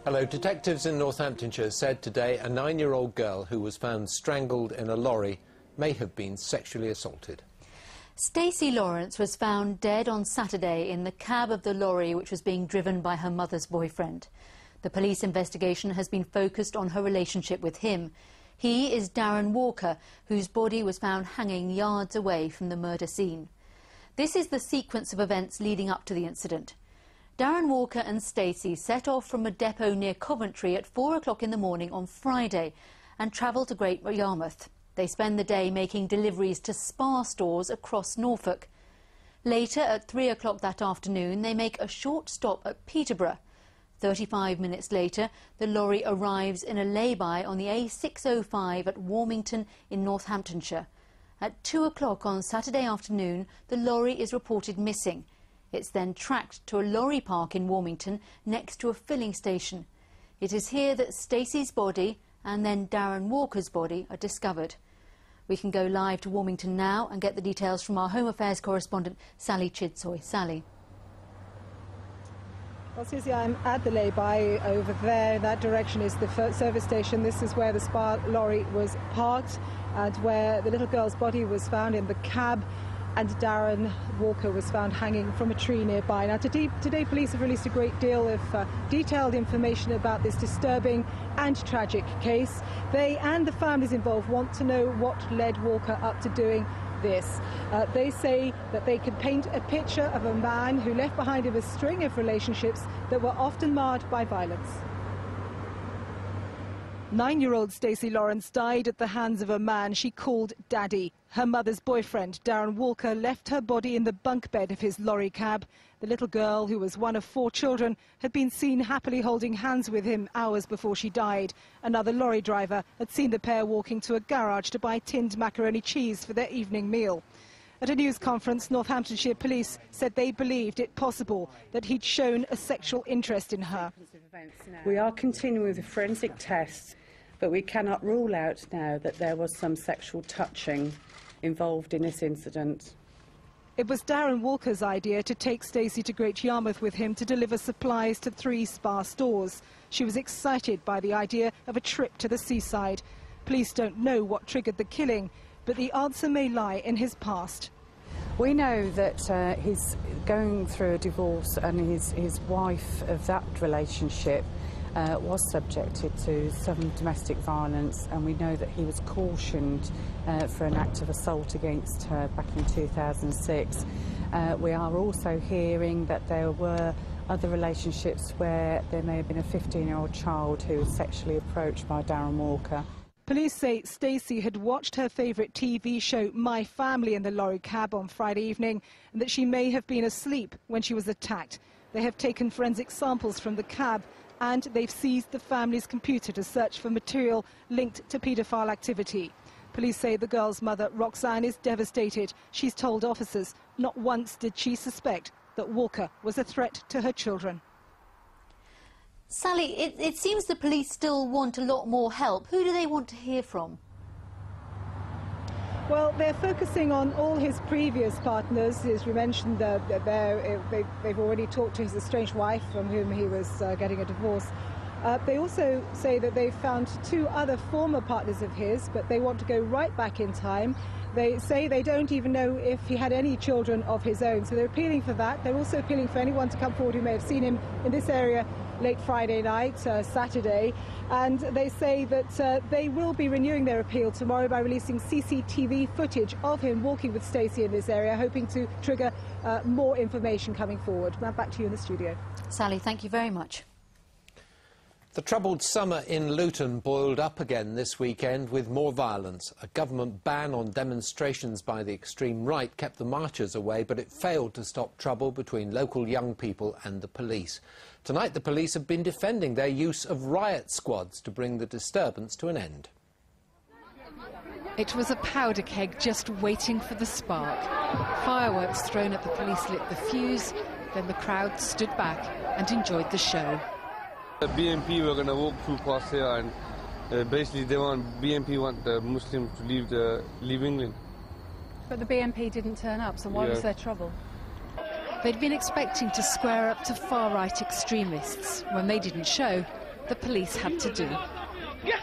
Hello. Detectives in Northamptonshire said today a 9-year-old girl who was found strangled in a lorry may have been sexually assaulted. Stacey Lawrence was found dead on Saturday in the cab of the lorry which was being driven by her mother's boyfriend. The police investigation has been focused on her relationship with him. He is Darren Walker, whose body was found hanging yards away from the murder scene. This is the sequence of events leading up to the incident. Darren Walker and Stacey set off from a depot near Coventry at 4 o'clock in the morning on Friday and travelled to Great Yarmouth. They spend the day making deliveries to Spar stores across Norfolk. Later, at 3 o'clock that afternoon, they make a short stop at Peterborough. 35 minutes later, the lorry arrives in a lay-by on the A605 at Warmington in Northamptonshire. At 2 o'clock on Saturday afternoon, the lorry is reported missing. It's then tracked to a lorry park in Warmington next to a filling station. It is here that Stacey's body and then Darren Walker's body are discovered. We can go live to Warmington now and get the details from our Home Affairs correspondent Sally Chidsoy. Sally. Well, Susie, I'm at the lay-by over there. In that direction is the service station. This is where the Spar lorry was parked and where the little girl's body was found in the cab, and Darren Walker was found hanging from a tree nearby. Now, today police have released a great deal of detailed information about this disturbing and tragic case. They and the families involved want to know what led Walker up to doing this. They say that they could paint a picture of a man who left behind him a string of relationships that were often marred by violence. 9-year-old Stacey Lawrence died at the hands of a man she called Daddy. Her mother's boyfriend, Darren Walker, left her body in the bunk bed of his lorry cab. The little girl, who was one of 4 children, had been seen happily holding hands with him hours before she died. Another lorry driver had seen the pair walking to a garage to buy tinned macaroni cheese for their evening meal. At a news conference, Northamptonshire police said they believed it possible that he'd shown a sexual interest in her. We are continuing with the forensic tests, but we cannot rule out now that there was some sexual touching involved in this incident. It was Darren Walker's idea to take Stacey to Great Yarmouth with him to deliver supplies to 3 Spar stores. She was excited by the idea of a trip to the seaside. Police don't know what triggered the killing, but the answer may lie in his past. We know that he's going through a divorce, and his wife of that relationship was subjected to some domestic violence, and we know that he was cautioned for an act of assault against her back in 2006. We are also hearing that there were other relationships where there may have been a 15-year-old child who was sexually approached by Darren Walker. Police say Stacey had watched her favourite TV show My Family in the lorry cab on Friday evening, and that she may have been asleep when she was attacked. They have taken forensic samples from the cab, and they've seized the family's computer to search for material linked to paedophile activity. Police say the girl's mother, Roxanne, is devastated. She's told officers not once did she suspect that Walker was a threat to her children. Sally, it seems the police still want a lot more help. Who do they want to hear from? Well, they're focusing on all his previous partners. As we mentioned, they've already talked to his estranged wife, from whom he was getting a divorce. They also say that they've found 2 other former partners of his, but they want to go right back in time. They say they don't even know if he had any children of his own, so they're appealing for that. They're also appealing for anyone to come forward who may have seen him in this area late Friday night, Saturday, and they say that they will be renewing their appeal tomorrow by releasing CCTV footage of him walking with Stacey in this area, hoping to trigger more information coming forward. Now back to you in the studio. Sally, thank you very much. The troubled summer in Luton boiled up again this weekend with more violence. A government ban on demonstrations by the extreme right kept the marchers away, but it failed to stop trouble between local young people and the police. Tonight, the police have been defending their use of riot squads to bring the disturbance to an end. It was a powder keg just waiting for the spark. Fireworks thrown at the police lit the fuse, then the crowd stood back and enjoyed the show. The BNP were going to walk through past here, and basically BNP want the Muslims to leave England. But the BNP didn't turn up, so why was there trouble? They'd been expecting to square up to far-right extremists. When they didn't show, the police had to do. Yes,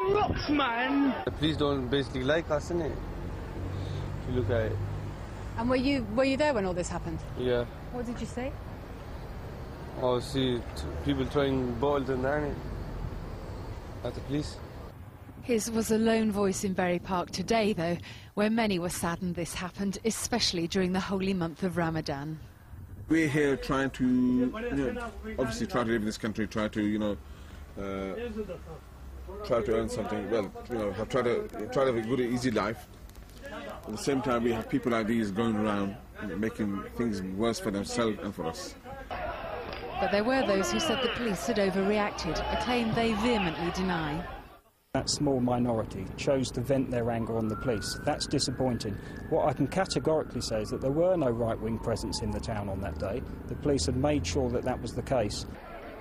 rocks, man! The police don't basically like us, innit? If you look at it. And were you there when all this happened? Yeah. What did you see? I see people throwing bottles and that, innit? At the police. His was a lone voice in Bury Park today, though, where many were saddened this happened, especially during the holy month of Ramadan. We're here trying to, obviously try to live in this country, try to, try to earn something. Well, try to have a good, easy life. At the same time, we have people like these going around making things worse for themselves and for us. But there were those who said the police had overreacted, a claim they vehemently deny. That small minority chose to vent their anger on the police. That's disappointing. What I can categorically say is that there were no right-wing presence in the town on that day. The police had made sure that that was the case.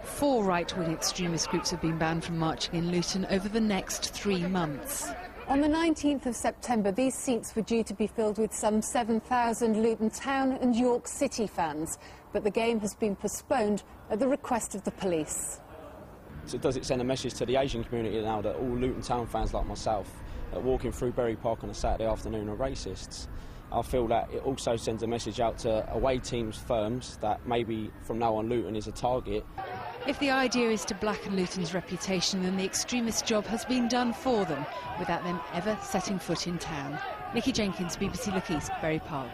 4 right-wing extremist groups have been banned from marching in Luton over the next 3 months. On the 19th of September, these seats were due to be filled with some 7,000 Luton Town and York City fans, but the game has been postponed at the request of the police. So does it send a message to the Asian community now that all Luton Town fans like myself walking through Bury Park on a Saturday afternoon are racists? I feel that it also sends a message out to away teams, firms, that maybe from now on Luton is a target. If the idea is to blacken Luton's reputation, then the extremist job has been done for them, without them ever setting foot in town. Nikki Jenkins, BBC Look East, Bury Park.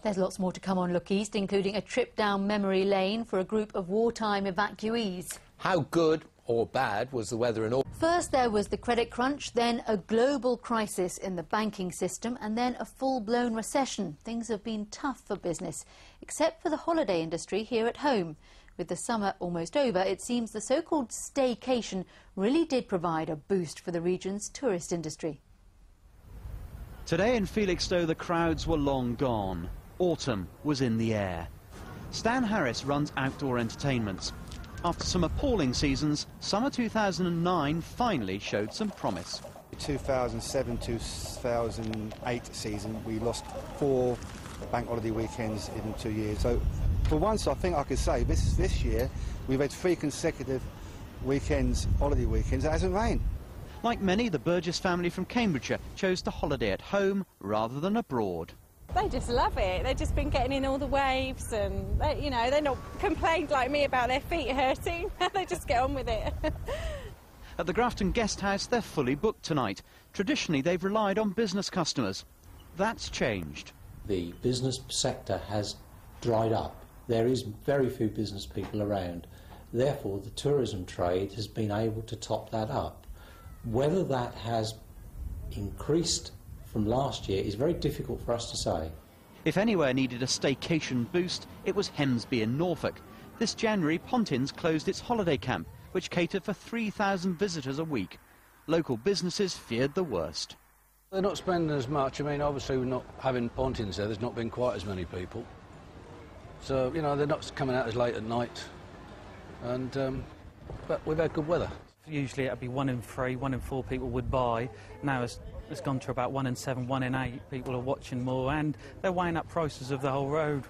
There's lots more to come on Look East, including a trip down memory lane for a group of wartime evacuees. How good or bad was the weather in all? First there was the credit crunch, then a global crisis in the banking system, and then a full-blown recession. Things have been tough for business, except for the holiday industry here at home. With the summer almost over, it seems the so-called staycation really did provide a boost for the region's tourist industry. Today in Felixstowe, the crowds were long gone. Autumn was in the air. Stan Harris runs outdoor entertainments. After some appalling seasons, summer 2009 finally showed some promise. The 2007-2008 season, we lost 4 bank holiday weekends in 2 years. So for once, I think I could say this year we've had 3 consecutive weekends, holiday weekends. It hasn't rained. Like many, the Burgess family from Cambridgeshire chose to holiday at home rather than abroad. They just love it. They've just been getting in all the waves and, they're not complained like me about their feet hurting. They just get on with it. At the Grafton Guest House, they're fully booked tonight. Traditionally, they've relied on business customers. That's changed. The business sector has dried up. There is very few business people around. Therefore, the tourism trade has been able to top that up. Whether that has increased from last year is very difficult for us to say. If anywhere needed a staycation boost, it was Hemsby in Norfolk. This January, Pontins closed its holiday camp, which catered for 3,000 visitors a week. Local businesses feared the worst. They're not spending as much. I mean, obviously, we're not having Pontins there. There's not been quite as many people. So, they're not coming out as late at night. And, but we've had good weather. Usually it'd be 1 in 3, 1 in 4 people would buy. Now it's gone to about 1 in 7, 1 in 8 people are watching more, and they're weighing up prices of the whole road.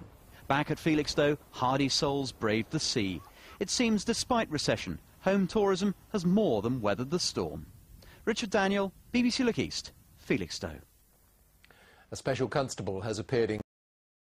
Back at Felixstowe, hardy souls braved the sea. It seems despite recession, home tourism has more than weathered the storm. Richard Daniel, BBC Look East, Felixstowe. A special constable has appeared in